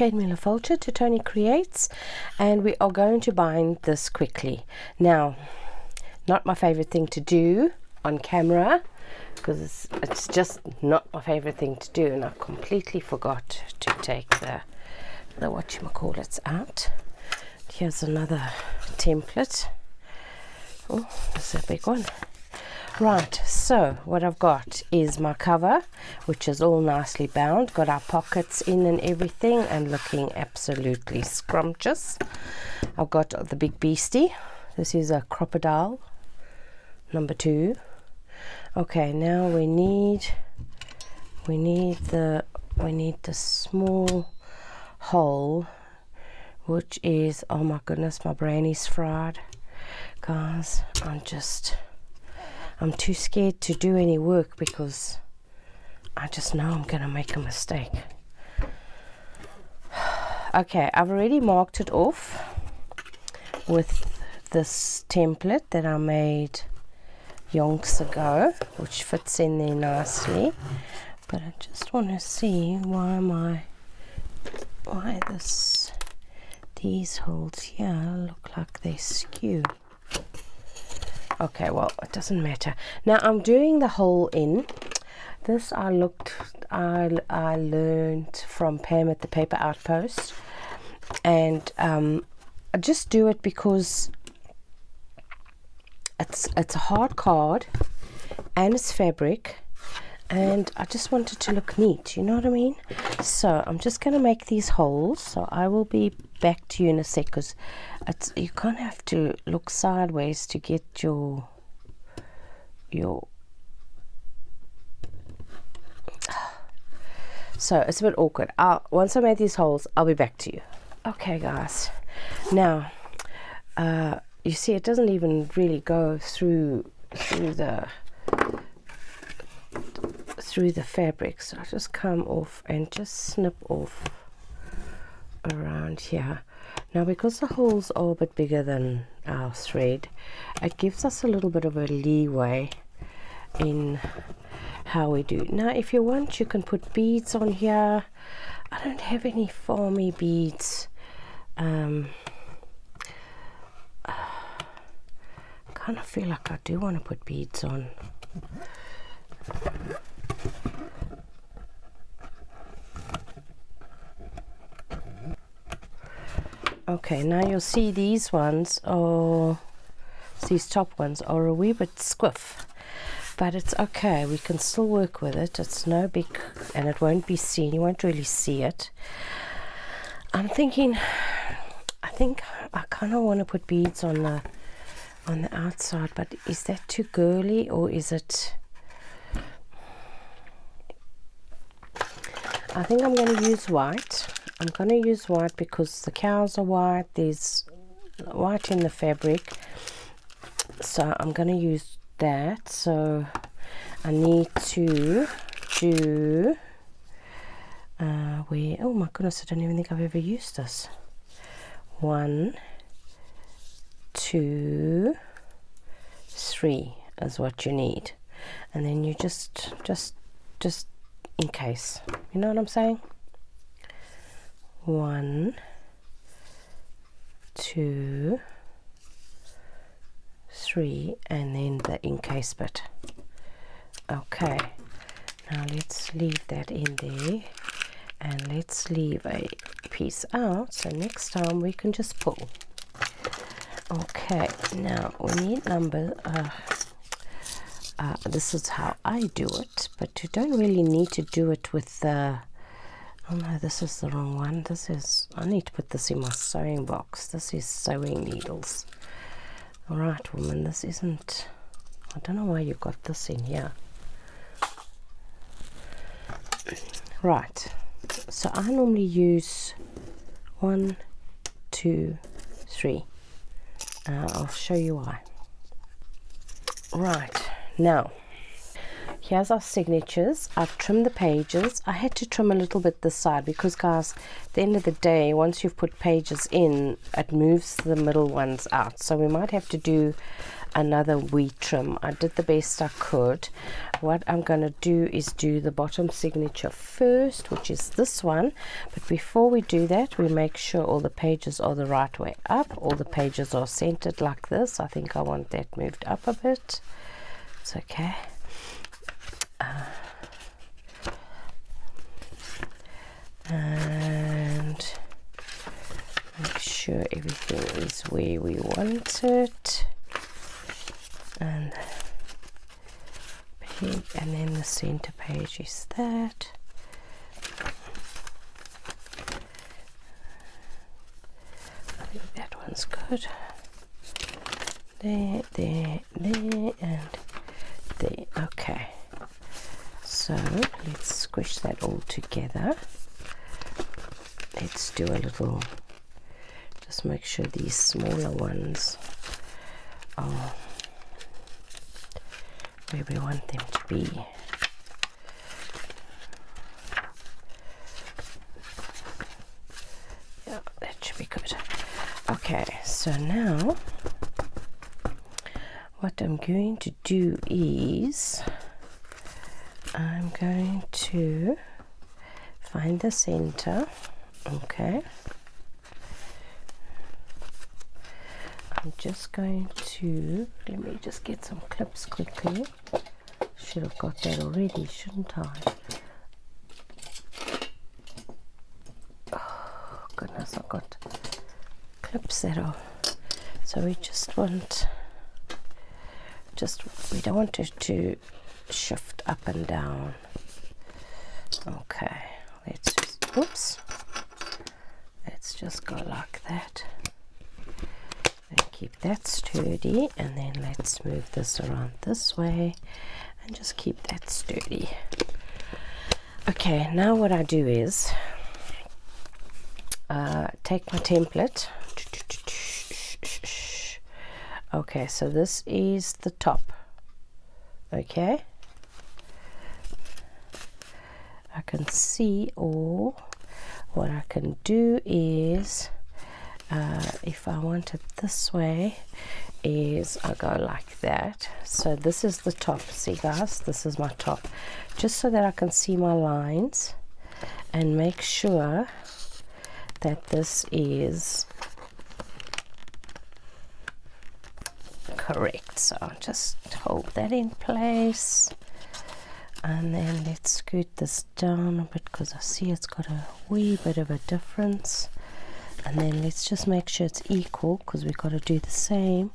Kate Miller-Fulcher to Toni Creates, and we are going to bind this quickly. Now, not my favorite thing to do on camera, because it's just not my favorite thing to do, and I completely forgot to take the whatchamacallits out. Here's another template. Oh, that's a big one. Right, so what I've got is my cover, which is all nicely bound, got our pockets in and everything, and looking absolutely scrumptious. I've got the big beastie. This is a crocodile, number 2. Okay, now we need the small hole, which is, oh my goodness, my brain is fried, guys. I'm too scared to do any work because I just know I'm gonna make a mistake. Okay, I've already marked it off with this template that I made yonks ago, which fits in there nicely, but I just want to see why these holes here look like they skew. Okay, well, it doesn't matter. Now I'm doing the hole in. This I learned from Pam at the Paper Outpost, and I just do it because it's a hard card and it's fabric, and I just want it to look neat, you know what I mean? So I'm just going to make these holes. So I will be back to you in a sec, because you kind of have to look sideways to get your so it's a bit awkward. Once I make these holes, I'll be back to you. Okay, guys, now you see it doesn't even really go through the fabric, so I just come off and just snip off around here. Now, because the holes are a bit bigger than our thread, it gives us a little bit of a leeway in how we do. Now, if you want, you can put beads on here. I don't have any foamy beads. I kind of feel like I do want to put beads on. Okay, now you'll see these top ones are a wee bit squiff, but it's okay, we can still work with it. It's no big, and it won't be seen, you won't really see it. I think I kind of want to put beads on the outside, but is that too girly, or is it? I think I'm going to use white. I'm going to use white because the cows are white, there's white in the fabric, so I'm going to use that. So I need to do oh my goodness, I don't even think I've ever used this. 1, 2, 3 is what you need, and then you just in case, you know what I'm saying? 1, 2, 3, and then the in case bit. Okay, now let's leave that in there, and let's leave a piece out so next time we can just pull. Okay, now we need number this is how I do it, but you don't really need to do it with the oh no, this is the wrong one. I need to put this in my sewing box. This is sewing needles. Alright, woman, this isn't, I don't know why you got this in here. Right, so I normally use 1, 2, 3. I'll show you why. Right, now here's our signatures. I've trimmed the pages. I had to trim a little bit this side because, guys, at the end of the day, once you've put pages in, it moves the middle ones out. So we might have to do another wheat trim. I did the best I could. What I'm going to do is do the bottom signature first, which is this one. But before we do that, we make sure all the pages are the right way up. All the pages are centered like this. I think I want that moved up a bit. It's okay. And make sure everything is where we want it. And and then the center page is that. I think that one's good. There, and there. Okay. So let's squish that all together. Let's do a little, just make sure these smaller ones are where we want them to be. Yeah, that should be good. Okay, so now what I'm going to do is I'm going to find the center. Okay, I'm just going to, let me just get some clips quickly. Should have got that already, shouldn't I? Oh goodness, I've got clips that are, so we just want, we don't want it to shift up and down. Okay, let's just, oops, let's just go like that. Keep that sturdy, and then let's move this around this way and just keep that sturdy. Okay, now what I do is take my template. Okay, so this is the top. Okay, I can see all. What I can do is if I want it this way, is I go like that. So this is the top. See guys, this is my top, just so that I can see my lines and make sure that this is correct. So I'll just hold that in place, and then let's scoot this down a bit because I see it's got a wee bit of a difference. And then let's just make sure it's equal, because we've got to do the same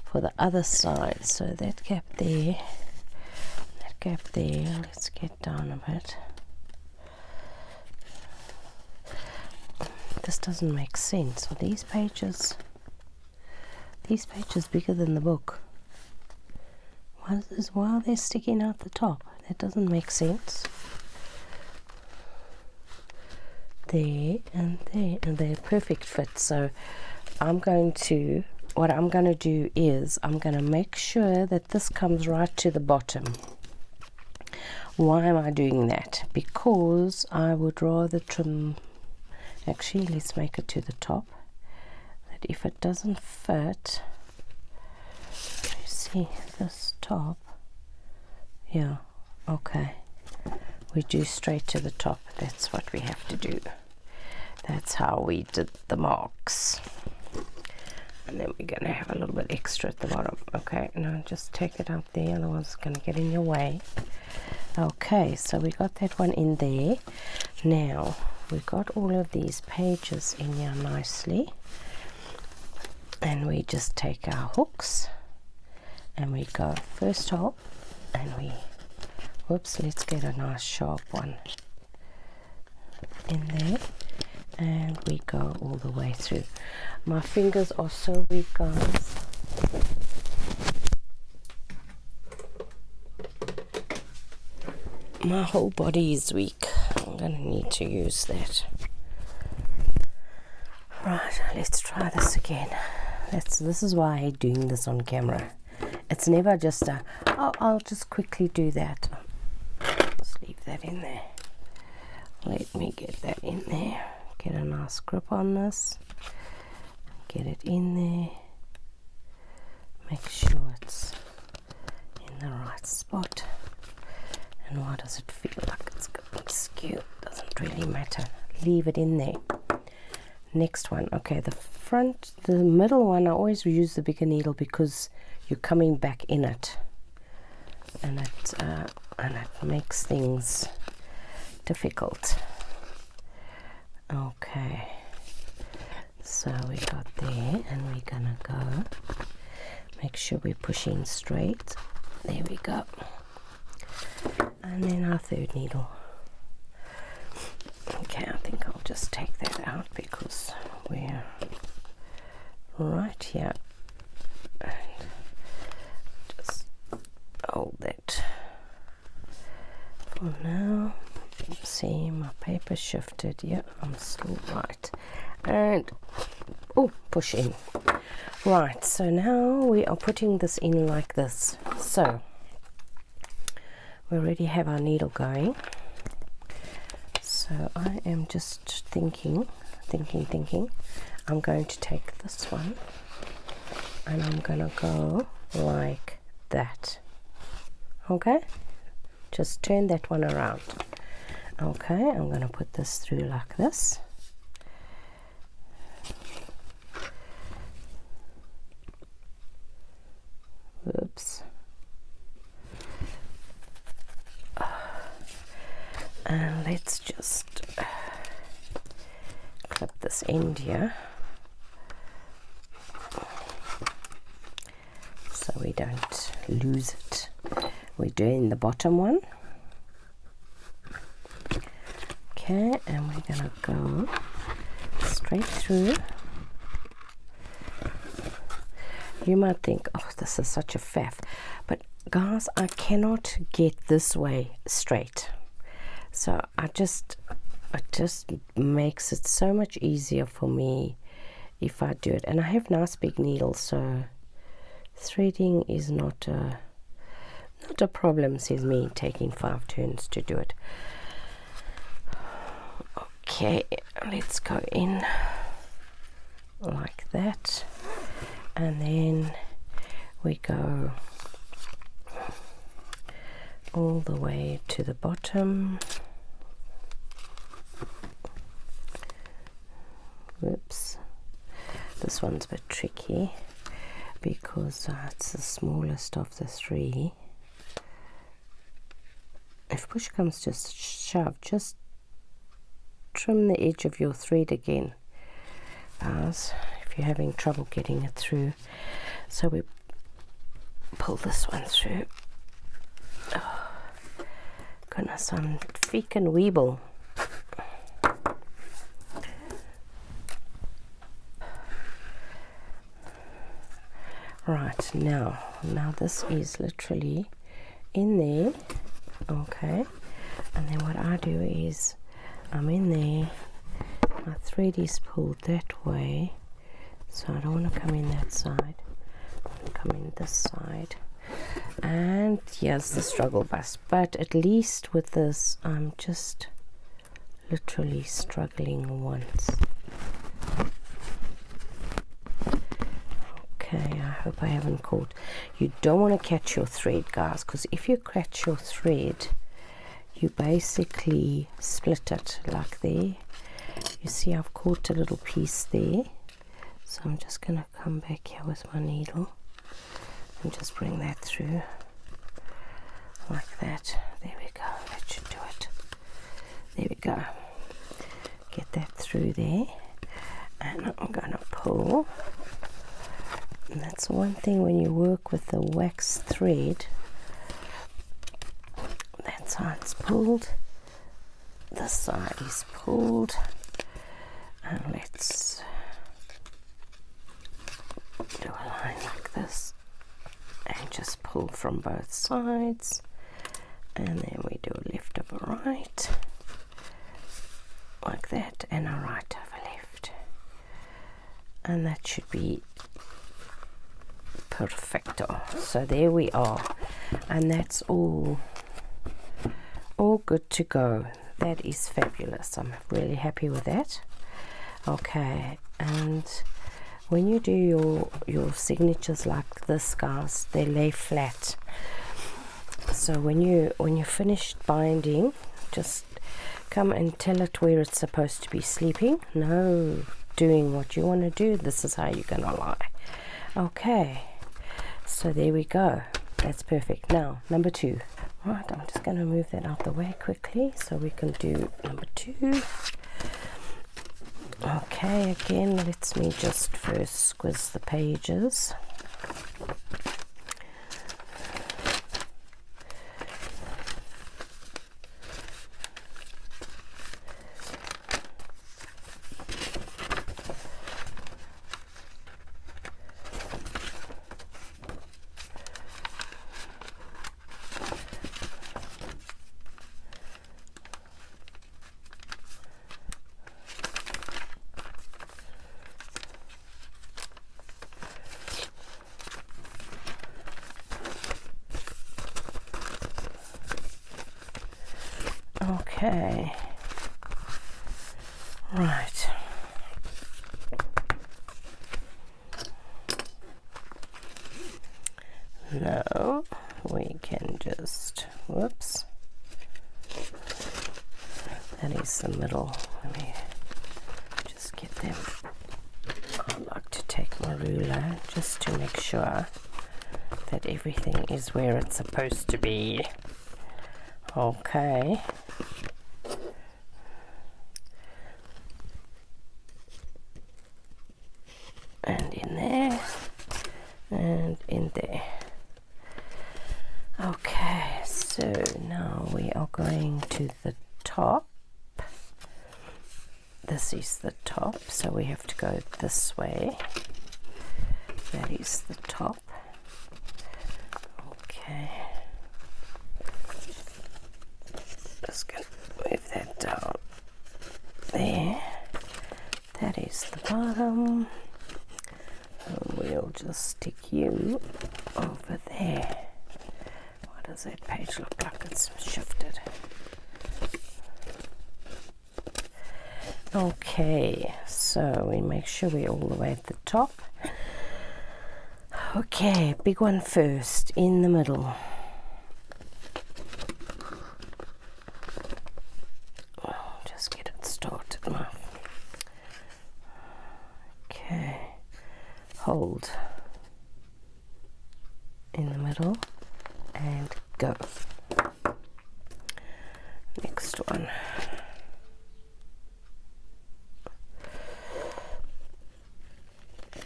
for the other side. So that gap there, let's get down a bit. This doesn't make sense. Are these pages bigger than the book? Why are they sticking out the top? That doesn't make sense. There and there, and they're perfect fit. So what I'm going to do is I'm going to make sure that this comes right to the bottom. Why am I doing that? Because I would rather trim, actually let's make it to the top, that if it doesn't fit, you see this top, yeah, okay, we do straight to the top. That's what we have to do. That's how we did the marks. And then we're going to have a little bit extra at the bottom. Okay, now just take it out there, otherwise it's going to get in your way. Okay, so we got that one in there. Now we got all of these pages in here nicely, and we just take our hooks and we go first up, and we, whoops, let's get a nice sharp one in there, and we go all the way through. My fingers are so weak, guys. My whole body is weak. I'm gonna need to use that. Right, let's try this again. This is why I hate doing this on camera. It's never just a, oh, I'll just quickly do that. Just leave that in there. Let me get that in there. Get a nice grip on this. Get it in there. make sure it's in the right spot. And why does it feel like it's going skew? Doesn't really matter. Leave it in there. Next one. Okay, the middle one, I always use the bigger needle because you're coming back in it, and it makes things difficult. Okay, so we got there, and we're gonna go. Make sure we're pushing straight. There we go. And then our third needle. Okay, I think I'll just take that out because we're right here. And just hold that for now. See, my paper shifted. Yeah, I'm still right. And push in. Right, so now we are putting this in like this. So we already have our needle going. So I am just thinking. I'm going to take this one and I'm going to go like that. Okay? Just turn that one around. Okay, I'm going to put this through like this. Oops. And let's just clip this end here so we don't lose it. We're doing the bottom one. Okay, and we're gonna go straight through. You might think, oh, this is such a faff, but guys, I cannot get this way straight. So it just makes it so much easier for me if I do it. And I have nice big needles, so threading is not a problem, says me taking 5 turns to do it. Okay, let's go in like that, and then we go all the way to the bottom. Whoops, this one's a bit tricky because it's the smallest of the 3. If push comes to shove, just trim the edge of your thread again, guys, if you're having trouble getting it through. So we pull this one through. Oh, goodness, I'm freaking weeble. Right, now this is literally in there. Okay, and then what I do is I'm in there, my thread is pulled that way, so I don't want to come in that side, I want to come in this side. And here's the struggle bus, but at least with this I'm just literally struggling once. Okay, I hope I haven't caught. You don't want to catch your thread, guys, because if you catch your thread, you basically split it like there. You see I've caught a little piece there, so I'm just going to come back here with my needle and just bring that through like that. There we go, that should do it. There we go, get that through there, and I'm going to pull. And that's one thing when you work with the wax thread, that's how it's pulled. This side is pulled, and let's do a line like this and just pull from both sides, and then we do a left over right like that, and a right over left, and that should be perfecto. So there we are, and that's all good to go. That is fabulous. I'm really happy with that. Okay, and when you do your signatures like this, guys, they lay flat. So when you're finished binding, just come and tell it where it's supposed to be sleeping. No doing what you want to do. This is how you're gonna lie. Okay, so there we go. That's perfect. Now number 2. Right, I'm just going to move that out the way quickly so we can do number 2. Okay, again, let me just first squiz the pages. Okay, right. Now we can just, whoops, that is the middle. Let me just get them. I'd like to take my ruler just to make sure that everything is where it's supposed to be. Okay. And in there, and in there. Okay, so now we are going to the top. This is the top, so we have to go this way. That is the top. Okay. Just going to move that down there. That is the bottom. And we'll just stick you over there. Why does that page look like it's shifted? Okay, so we make sure we're all the way at the top. Okay, big one first, in the middle. Just get it started now. Okay, hold in the middle and go. Next one.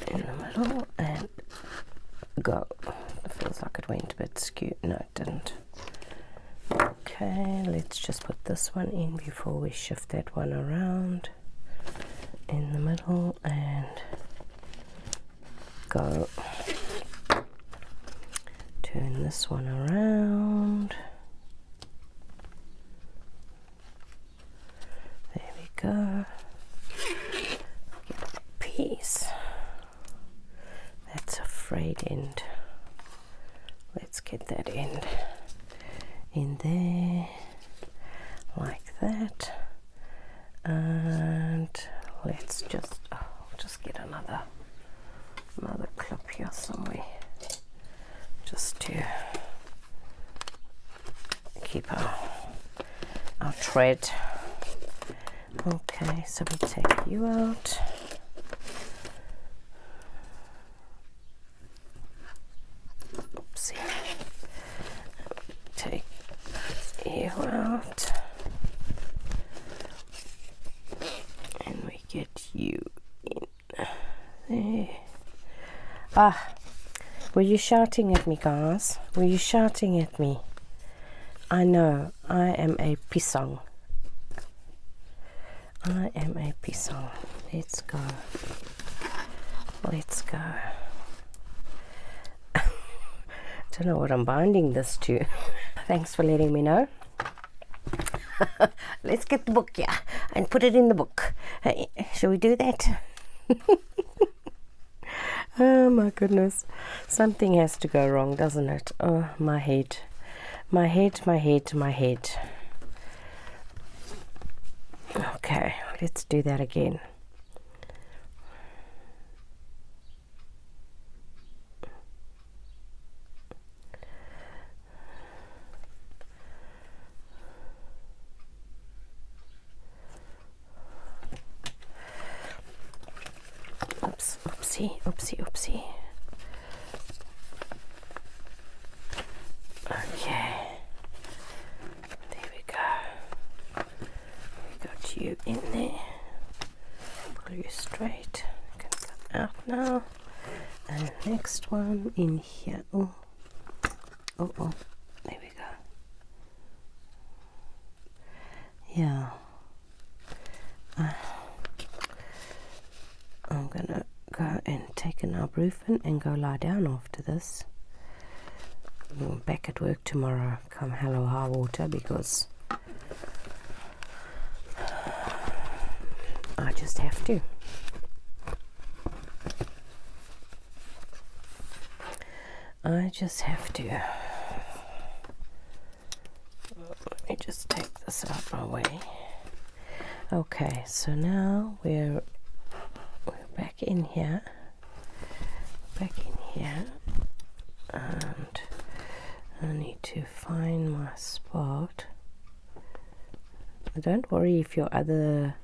In the middle and go. It feels like it went a bit skewed. No, it didn't. Okay, let's just put this one in before we shift that one around. In the middle and go. Turn this one around. There we go. Get a piece. That's a frayed end. Let's get that end in there like that, and let's just just get another clip here somewhere just to keep our thread. Okay, so we take you out. Oopsie. Take you out. And we get you in there. Ah, were you shouting at me, guys? Were you shouting at me? I know, I am a pisang. I am a pisang. Let's go. Let's go. Don't know what I'm binding this to. Thanks for letting me know. Let's get the book, yeah, and put it in the book. Shall we do that? Oh my goodness. Something has to go wrong, doesn't it? Oh, my head. My head, my head, my head. Okay, let's do that again. oopsie, oopsie, oopsie. Okay, there we go. We got you in there. Pull you straight. You can come out now. And next one in here. Oh, oh, oh. There we go. Yeah. I'm gonna go and take an ibuprofen and go lie down after this. I'm back at work tomorrow, come hell or high water, because I just have to. I just have to. Let me just take this out my way. Okay, so now we're back in here. And I need to find my spot. Don't worry if your other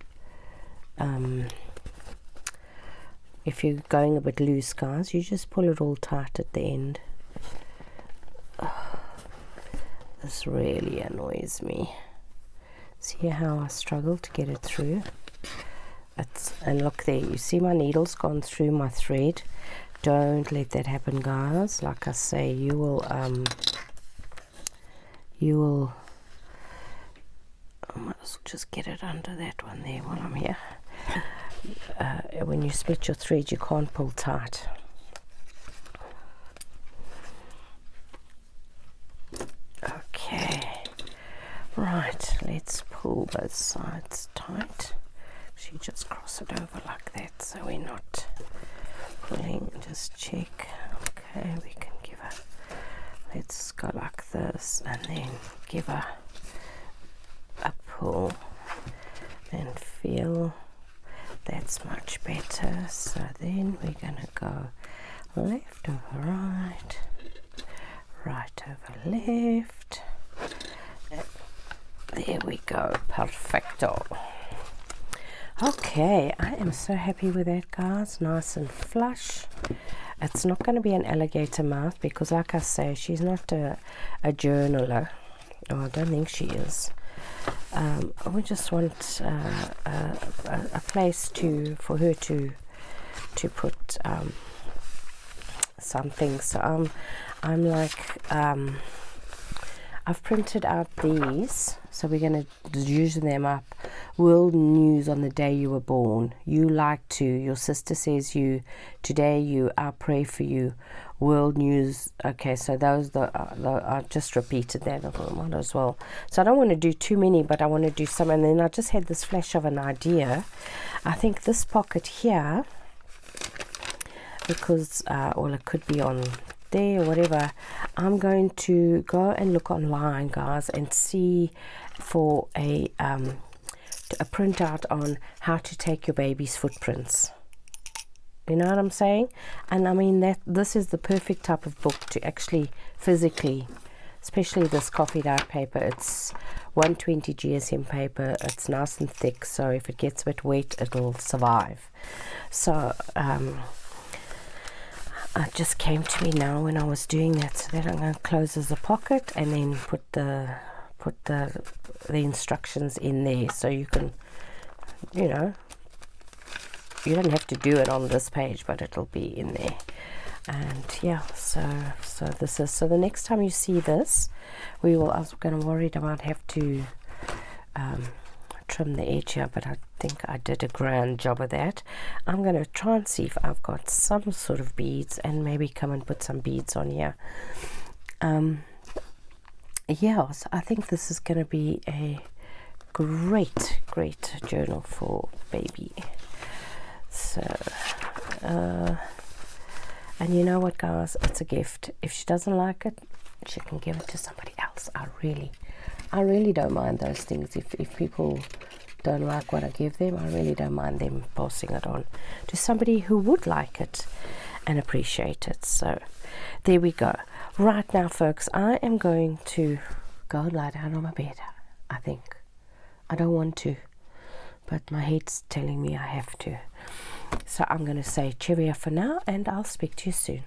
if you're going a bit loose, guys, you just pull it all tight at the end. This really annoys me. See how I struggle to get it through? And look there, you see my needle's gone through my thread. Don't let that happen, guys. Like I say, you will I might as well just get it under that one there while I'm here. When you split your thread, you can't pull tight. Okay, right, let's pull both sides tight. Actually, just cross it over like that so we're not pulling. Just check. Okay, we can give her, let's go like this and then give her a pull and feel. That's much better. So then we're gonna go left over right, right over left. There we go, perfecto. Okay, I am so happy with that, guys. Nice and flush. It's not going to be an alligator mouth because, like I say, she's not a journaler. Oh, I don't think she is. We just want a place for her to put something. So I'm like, I've printed out these, so we're going to use them up. World news on the day you were born. You like to. Your sister says you. Today you. I pray for you. World news. Okay, so those I just repeated that. I thought might as well. So I don't want to do too many, but I want to do some. And then I just had this flash of an idea. I think this pocket here, because well, it could be on there or whatever. I'm going to go and look online, guys, and see for a printout on how to take your baby's footprints. You know what I'm saying? And I mean that this is the perfect type of book to actually physically, especially this coffee dyed paper. It's 120 GSM paper. It's nice and thick, so if it gets a bit wet, it'll survive. So it just came to me now when I was doing that. So then I'm going to close as a pocket and then put the instructions in there, so you can, you know, you don't have to do it on this page, but it'll be in there. And yeah, so this is, so the next time you see this, I was going to worried I might have to trim the edge here, but I think I did a grand job of that. I'm going to try and see if I've got some sort of beads and maybe come and put some beads on here. Yeah, so I think this is going to be a great journal for baby. So and you know what, guys, it's a gift. If she doesn't like it, she can give it to somebody else. I really don't mind those things. If people don't like what I give them, I really don't mind them passing it on to somebody who would like it and appreciate it. So there we go. Right now, folks, I am going to go lie down on my bed. I think I don't want to, but my head's telling me I have to. So So I'm going to say cheerio for now, and I'll speak to you soon.